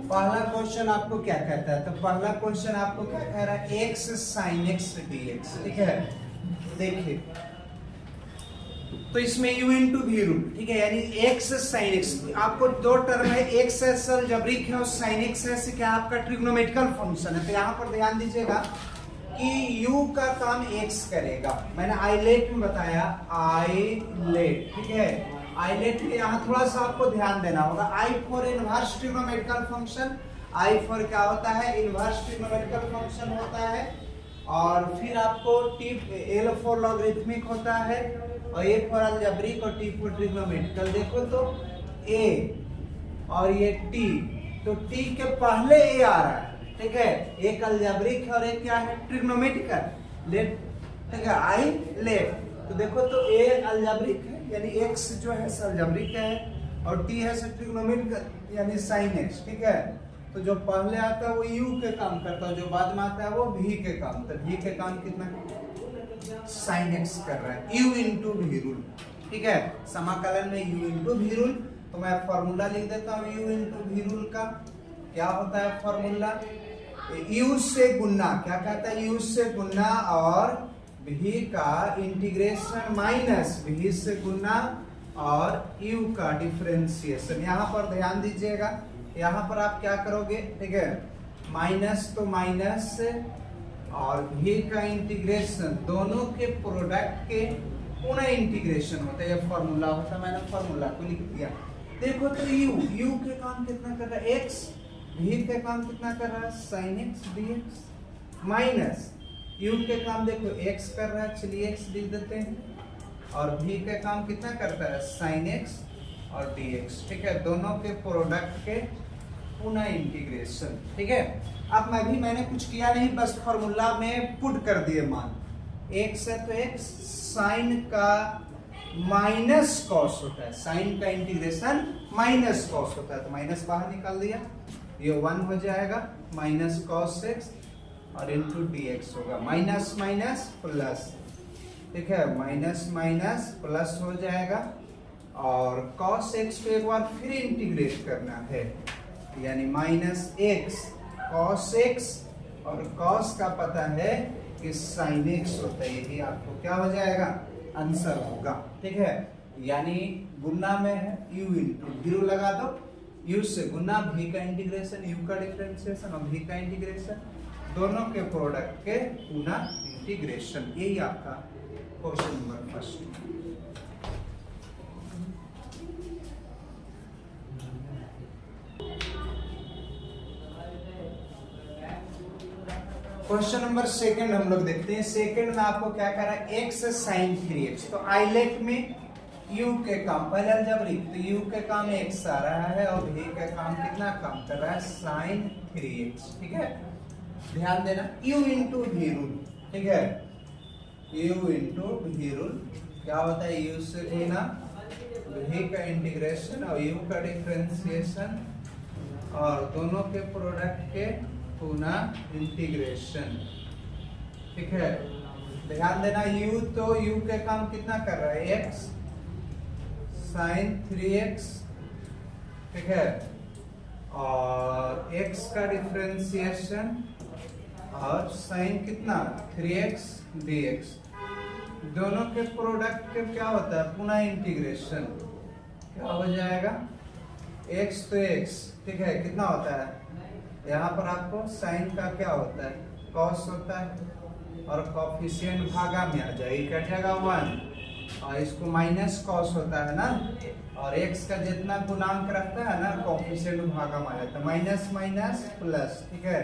पहला क्वेश्चन आपको क्या कहता है? तो पहला क्वेश्चन आपको क्या कह रहा है? x sin x dx, ठीक है। देखिए, तो इसमें u इंटू वी रूट, ठीक है, यानी x sin x, आपको दो टर्म है, x अलजेब्रिक है और sin x है, क्या आपका ट्रिग्नोमेट्रिकल फंक्शन है। तो यहाँ पर ध्यान दीजिएगा कि u का काम x करेगा। मैंने आइलेट में बताया, आइलेट, ठीक है। आइलेट के यहाँ थोड़ा सा आपको ध्यान देना होगा। I for inverse trigonometrical function, I for क्या होता है? इनवर्स ट्रिग्नोमेट्रिकल फंक्शन होता है। और फिर आपको टी, एल फॉर लॉगरिथमिक होता है, और ए फॉर अलजेब्रिक और टी फॉर ट्रिग्नोमेट्रिकल। देखो तो ए और ये टी, तो टी के पहले ए आ रहा है, ठीक है। एक अलजेब्रिक है और एक क्या है? ट्रिग्नोमेट्रिकल। लेट, ठीक है, आई लेट। तो देखो तो ए अलजेब्रिक है, यानी x जो है अलजेब्रिक है, और t है ट्रिग्नोमेट्रिकल यानी sin x, ठीक है। तो जो पहले आता है वो u के काम करता है, जो बाद में आता है वो v के काम। तो v के काम कितना? sin x कर रहा है, u इंटू वी रूल, ठीक है। समाकलन में u इंटू वी रूल। तो मैं फॉर्मूला लिख देता हूँ u इंटू वी रूल का। क्या होता है फॉर्मूला? u से गुना, क्या कहता है? u से गुना और v का इंटीग्रेशन माइनस v से गुना और u का डिफरेंशिएशन। यहाँ पर ध्यान दीजिएगा, यहाँ पर आप क्या करोगे, ठीक है, माइनस तो माइनस और v का इंटीग्रेशन, दोनों के प्रोडक्ट के पुनः इंटीग्रेशन होता है। ये फॉर्मूला होता है, मैंने फॉर्मूला को लिख दिया। देखो तो u के काम कितना कर रहा है? x, v के काम कितना कर रहा है? sin x dx, minus u के काम देखो x कर रहा है, चलिए x लिख देते हैं, और v के काम कितना करता है? sin x और dx, ठीक है। दोनों के प्रोडक्ट के पुनः इंटीग्रेशन, ठीक है। अब मैंने कुछ किया नहीं, बस फॉर्मूला में पुट कर दिए मान। x है तो x, sin का माइनस कॉस होता है, sin का इंटीग्रेशन माइनस कॉस होता है, तो माइनस बाहर निकाल दिया, ये 1 हो जाएगा, माइनस कॉस x और इंटू dx होगा, माइनस माइनस प्लस, ठीक है, माइनस माइनस प्लस हो जाएगा। और cos x को एक बार फिर इंटीग्रेट करना है, यानी माइनस x cos x, और cos का पता है कि sin x होता है, यही आपको क्या हो जाएगा? आंसर होगा, ठीक है। यानी गुना में है u इंटू वी रूल लगा दो, u से गुना, v का इंटीग्रेशन, u का डिफरेंशिएशन और v का इंटीग्रेशन, दोनों के प्रोडक्ट के पुनः इंटीग्रेशन। यही आपका question number first. Question number second हम लोग देखते हैं। सेकंड में आपको क्या कर रहा है? x sin 3x। तो आइलेट में u के काम, पहले अलजेब्रिक, तो u के काम x आ रहा है और v के काम कितना काम कर रहा है? sin 3x, ठीक है। ध्यान देना, u इंटू वी रूल, ठीक है, u इंटू वी रूल क्या होता है? u से गुना, v का इंटीग्रेशन और u का डिफरेंशिएशन, और दोनों के प्रोडक्ट के पुनः इंटीग्रेशन, ठीक है। ध्यान देना, u तो u के काम कितना कर रहा है? x sin 3x, ठीक है, और x का डिफरेंशिएशन और sin कितना? 3x dx, दोनों के प्रोडक्ट के क्या होता है? पुनः इंटीग्रेशन, क्या हो जाएगा? x तो x, ठीक है, कितना होता है? यहाँ पर आपको sin का क्या होता है? cos होता है, और कोफिशिएंट भागा में आ जाएगी, क्या जाएगा? 1, और इसको माइनस cos होता है ना, और x का जितना गुणांक रखता है ना, कोफिशिएंट भागा में आ जाता है, माइनस माइनस प्लस, ठीक है,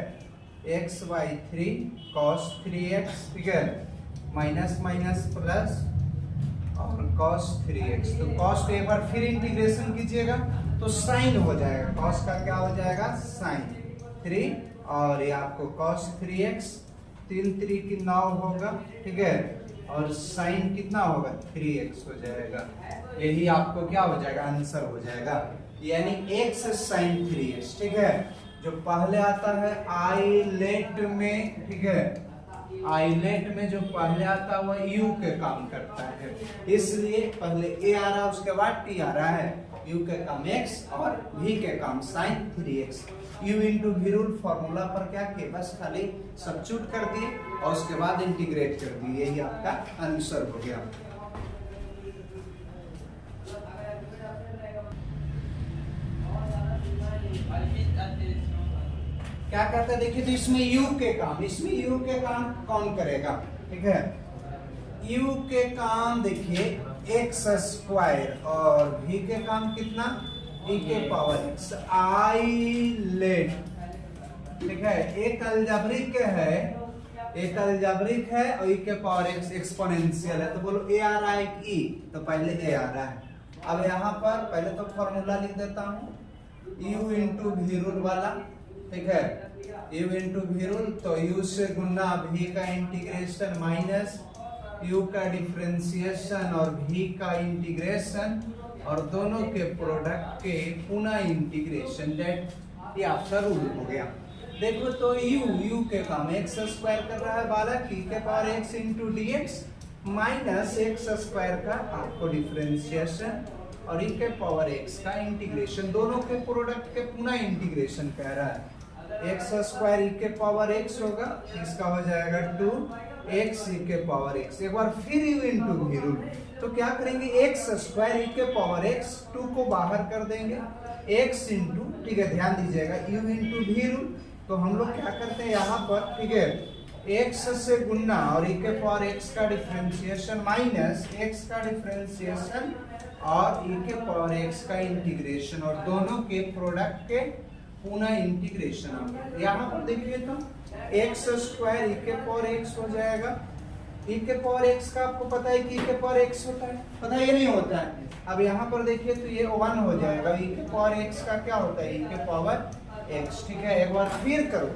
x बाई 3 cos 3x, ठीक है, माइनस माइनस प्लस और cos 3x। तो cos को एक बार फिर इंटीग्रेशन कीजिएगा तो sin हो जाएगा, cos का क्या हो जाएगा? sin 3, और ये आपको cos 3x, 3 3 की 9 होगा, ठीक है, और sin कितना होगा? 3x हो जाएगा। यही आपको क्या हो जाएगा? आंसर हो जाएगा, यानी x sin 3x, ठीक है। जो पहले आता है आइलेट में, ठीक है, आइलेट में जो पहले आता है वह यू के काम करता है, इसलिए पहले ए आ रहा है उसके बाद टी आ रहा है। यू के काम x और v के काम sin 3x। u into v rule formula पर क्या किए, बस खाली सब्स्टिट्यूट कर दिए और उसके बाद इंटीग्रेट कर दिए, यही आपका आंसर हो गया। क्या कहता है देखिए, तो इसमें u के काम कौन करेगा, ठीक है। u के काम देखिए एक्स स्क्वायर और v के काम कितना, e के पावर x आइलेट, ठीक है। एक अलजेब्रिक है और e के पावर x एक्सपोनेंशियल है, तो बोलो a आ रहा है कि e, तो पहले a आ रहा है। अब यहाँ पर पहले तो फॉर्मूला लिख देता हूँ, u इंटू वी रूल वाला, ठीक है। u इंटू वी रूल, तो u से गुना v का इंटीग्रेशन माइनस u का डिफरेंशिएशन और v का इंटीग्रेशन और दोनों के प्रोडक्ट के पुनः इंटीग्रेशन, दैट ये आपका रूल हो गया। देखो तो u के काम x स्क्वायर कर रहा है बालक, e के power x into D x minus x square का आपको डिफरेंशिएशन और e के पावर x का इंटीग्रेशन, दोनों के प्रोडक्ट के पुनः इंटीग्रेशन कह रहा है। एक्स स्क्वायर e के पावर x होगा, इसका हो जाएगा 2x e के पावर x। एक बार फिर u इंटू वी रूल, तो क्या करेंगे, एक्स स्क्वायर e के पावर x, 2 को बाहर कर देंगे, x इंटू, ठीक है ध्यान दीजिएगा, u इंटू वी रूल। तो हम लोग क्या करते हैं यहाँ पर, ठीक है, x से गुना और e के पावर x का डिफरेंशिएशन माइनस x का डिफरेंशिएशन और e के पावर x का इंटीग्रेशन और दोनों के प्रोडक्ट के पुनः इंटीग्रेशन। यहाँ पर देखिए तो एक्स स्क्वायर e के पावर x हो जाएगा, e के पावर x का आपको पता है कि e के पावर x होता है, पता है ये नहीं होता है। अब यहाँ पर देखिए तो ये 1 हो जाएगा, e के पावर x का क्या होता है, e के पावर x, ठीक है। एक बार फिर करो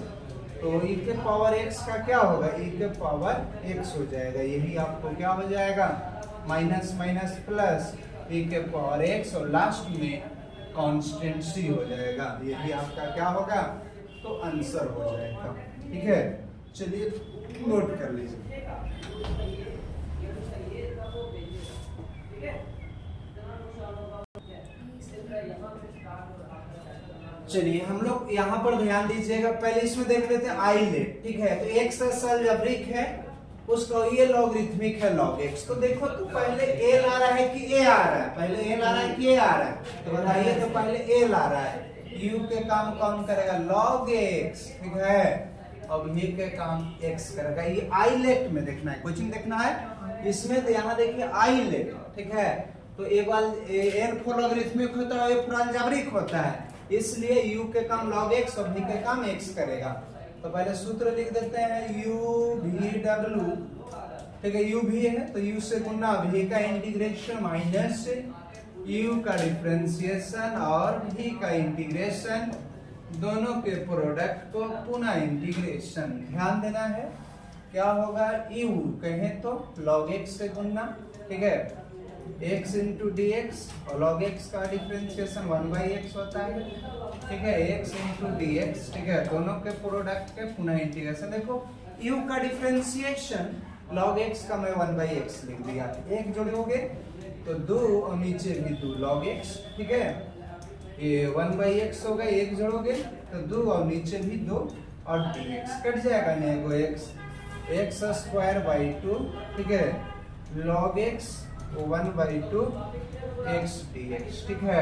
तो e के पावर x का क्या होगा, e के पावर x हो जाएगा, यही आपको क्या हो जाएगा, माइनस माइनस प्लस e के पावर x और लास्ट में कांस्टेंट c हो जाएगा, यही आपका क्या होगा, तो आंसर हो जाएगा, ठीक है। चलिए नोट कर लीजिए। चलिए हम लोग यहाँ पर ध्यान दीजिएगा, पहले इसमें देख लेते हैं आइलेट, ठीक है। तो एक्स अलजेब्रिक है, उसका ये लॉगरिथमिक है log x। तो देखो तो पहले a ला रहा है कि a आ रहा है, पहले a ला रहा है कि a आ रहा है, तो बताइए, तो पहले a ला रहा है, u के काम कौन करेगा, log x, ठीक है। अब v के काम x करेगा, ये आइलेट में देखना है, कोचिंग देखना है इसमें, तो यहाँ देखिए आइलेट, ठीक है। तो एक बार n फोर लॉगरिथमिक होता है, फोर अलजेब्रिक होता है, इसलिए u के काम log x और v के काम x करेगा। तो पहले सूत्र लिख देते हैं, u v w, ठीक है, u भी है तो u से गुना v का इंटीग्रेशन माइनस u का डिफरेंशिएशन और v का इंटीग्रेशन, दोनों के प्रोडक्ट को पुनः इंटीग्रेशन। ध्यान देना है क्या होगा, u कहें तो log x से गुना, ठीक है, x इंटू डी एक्स और log x का डिफरेंशिएशन 1/x होता है, ठीक है, x इंटू डी एक्स, ठीक है, दोनों के प्रोडक्ट के पुनः इंटीग्रेशन। देखो u का डिफरेंशिएशन log x का मैं 1/x लिख दिया, एक जोड़ोगे तो 2 और नीचे भी 2 log x, ठीक है, ये 1/x होगा, एक जोड़ोगे तो 2 और नीचे भी 2 और dx कट जाएगा, नहीं x स्क्वायर बाई 2, ठीक है, log x 1/2 x dx, ठीक है,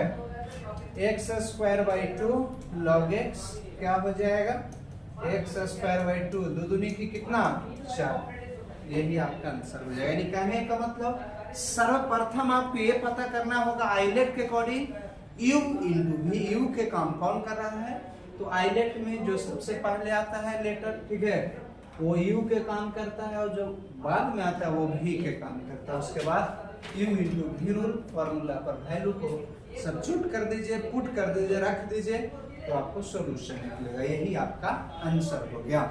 x square by 2 log x क्या हो जाएगा, x स्क्वायर बाई 2, दो दूनी की कितना 4, यही आपका आंसर हो जाएगा। यानी कहने का मतलब सर्वप्रथम आपको ये पता करना होगा आइलेट के according u into v, u के काम कौन कर रहा है, तो आइलेट में जो सबसे पहले आता है लेटर, ठीक है, वो u के काम करता है और जो बाद में आता है वो v के काम करता है। उसके बाद u into v rule formula पर वैल्यू को सब्स्टिट्यूट कर दीजिए, पुट कर दीजिए, रख दीजिए, तो आपको सॉल्यूशन निकलेगा, यही आपका आंसर हो गया।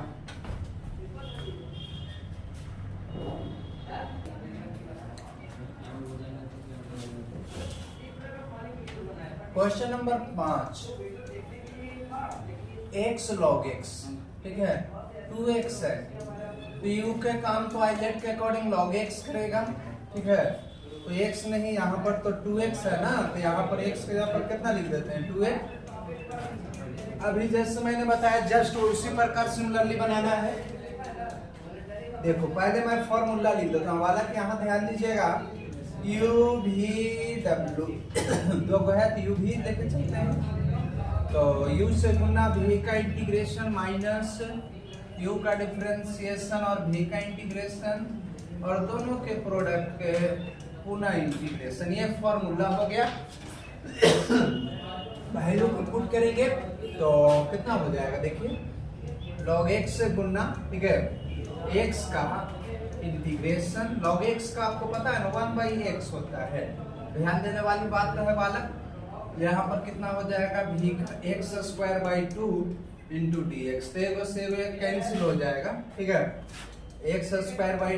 Question number 5, x log x, ठीक है, 2x है, तो u के काम तो आइलेट के अकॉर्डिंग log x करेगा, ठीक है। तो x नहीं, यहाँ पर तो 2x है ना, तो यहाँ पर x के यहाँ पर कितना लिख देते हैं 2x। अभी जैसे मैंने बताया जस्ट उसी प्रकार सिमिलरली बनाना है। देखो पहले मैं फॉर्मूला लिख देता हूँ वाला कि यहाँ ध्यान दीजिएगा u v w दो को है तो u v लेके चलते हैं। तो u से गुना v का इंटीग्रेशन माइनस u का डिफरेंशिएशन और v का इंटीग्रेशन और दोनों के प्रोडक्ट के पुनः इंटीग्रेशन, ये फॉर्मूला हो गया। वैल्यू को पुट करेंगे तो कितना हो जाएगा, देखिए log x से गुना, ठीक है, x का इंटीग्रेशन log x का आपको पता है ना 1/x होता है। ध्यान देने वाली बात है बालक, यहाँ पर कितना हो जाएगा v का x² 2 इंटू dx, तो एक से एक कैंसिल हो जाएगा, ठीक है। x²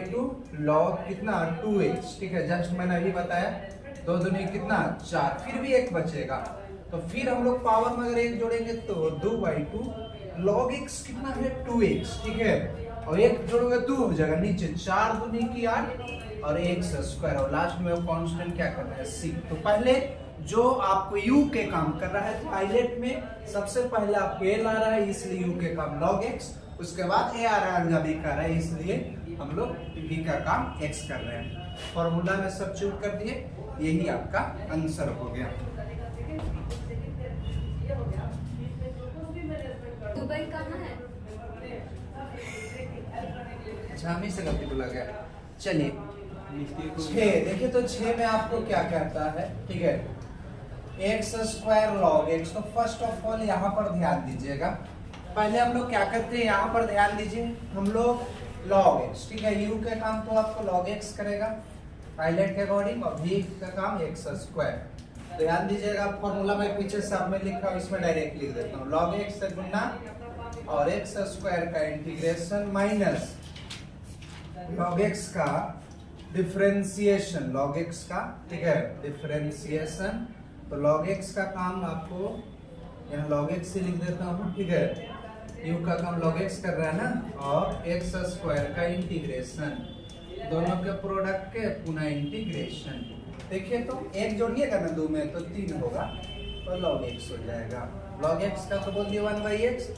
2 log कितना 2x, ठीक है, जस्ट मैंने अभी बताया, 2 दूनी कितना 4, फिर भी एक बचेगा। तो फिर हम लोग पावर में अगर एक जोड़ेंगे तो 2/2 log x कितना है 2x, ठीक है, और एक जोड़ोगे 2 हो जाएगा, नीचे 4 दूनी की 8 और x² और लास्ट में कांस्टेंट क्या करना है c। तो पहले जो आपको u के काम कर रहा है तो आइलेट में सबसे पहले आपको a ला रहा है इसलिए u के काम log x, उसके बाद a आ रहा है v कर रहा है इसलिए हम लोग v का काम x कर रहे हैं। फॉर्मूला में सब्स्टिट्यूट कर दिए, यही आपका आंसर हो गया। दुबई कहाँ है? झामी से गलती बोला गया। चलिए 6 देखिए, तो 6 में आपको क्या कहता है, ठीक है, x² log x। तो फर्स्ट ऑफ ऑल यहाँ पर ध्यान दीजिएगा, पहले हम लोग क्या करते हैं, यहाँ पर ध्यान दीजिए, हम लोग log x, ठीक है, u के काम तो आपको log x करेगा पायलट के अकॉर्डिंग और v का काम x²। ध्यान दीजिएगा फॉर्मूला में पीछे सब में लिखा हूँ, इसमें डायरेक्ट लिख देता हूँ, log x से गुना और x² का इंटीग्रेशन माइनस log x का डिफरेंशिएशन, log x का, ठीक है, डिफरेंशिएशन। तो log x का काम आपको यहाँ log x से लिख देता हूँ, ठीक है, u का काम log x कर रहा है ना, और x² का इंटीग्रेशन, दोनों के प्रोडक्ट के पुनः इंटीग्रेशन। देखिए तो एक जोड़िएगा ना 2 में तो 3 होगा, तो log x हो जाएगा। log x का तो बोल दिया 1/x,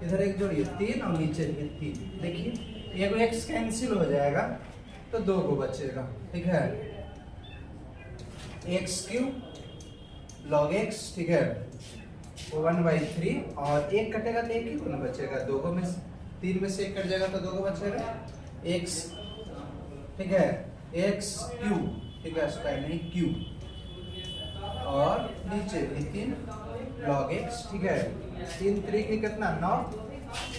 इधर एक जोड़िए 3 और नीचे भी 3, देखिए एक x कैंसिल हो जाएगा तो 2 को बचेगा, ठीक है, x³ log x, ठीक है, 1/3 और एक कटेगा तो एक ही को बचेगा, 2 को में 3 में से एक कट जाएगा तो 2 को बचेगा x, ठीक है, x³ ठीक है, स्क्वायर नहीं क्यूब और नीचे भी 3 log x, ठीक है, 3 3 की कितना 9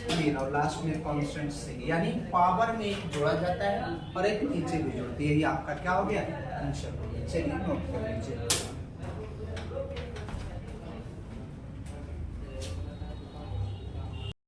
3 और लास्ट में कांस्टेंट c, यानी पावर में एक जोड़ा जाता है और एक नीचे भी जोड़ती है। यही आपका क्या हो गया आंसर हो गया। चलिए नोट कर लीजिए।